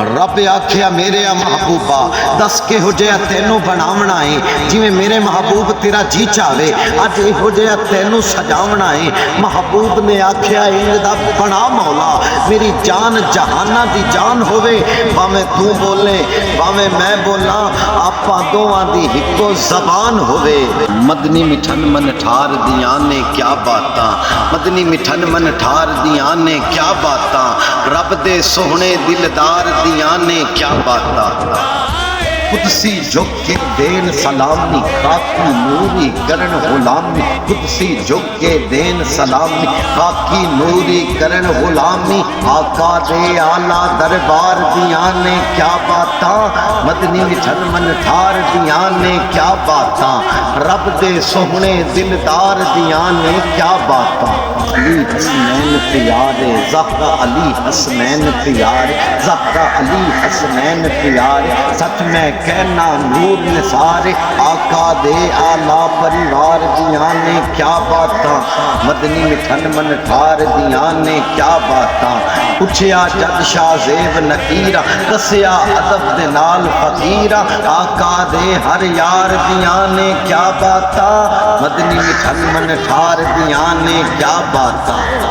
رب آکھیا میرے محبوبہ دس کے ہو جیا تینوں بناونا ہے جویں میرے محبوب تیرا جی چاہے اج ہو جیا تینوں سجاونا ہے۔ محبوب نے آکھیا انج دا بنا مولا میری جان جہانہ دی جان ہوئے باویں تو بولے باویں میں بولا آپاں دوواں دی ہکو زبان ہوئے۔ مدنی مٹھن من ٹھار دیاں نے کیا باتاں مدنی مٹھن من ٹھار دیاں نے کیا باتاں رب دے سوہنے دلدار دیاں نے کیا باتاں۔ قدسی جھک کے دین سلامی خاکی نوری کرن غلامی قدسی جھک کے دین سلامی خاکی نوری کرن غلامی آقا دے آلہ دربار دیاں نے کیا باتاں مدنی مٹھن من ٹھار دیاں نے کیا باتاں رب دے سوہنے دلدار دیاں نے کیا باتاں۔ علی حسنین پیارے زہرا علی حسنین پیارے زہرا علی حسنین پیارے سچ میں کہنا نور نثارے آقا دے آلہ پریوار دیاں نے کیا باتاں مدنی مٹھن من ٹھار دیاں نے کیا باتاں۔ پوچھیا جد شاہ زیب نکیرہ دسیا ادب دے نال فقیرہ آقا دے ہر یار دیاں نے کیا باتاں مدنی مٹھن من ٹھار دیاں نے کیا باتاں۔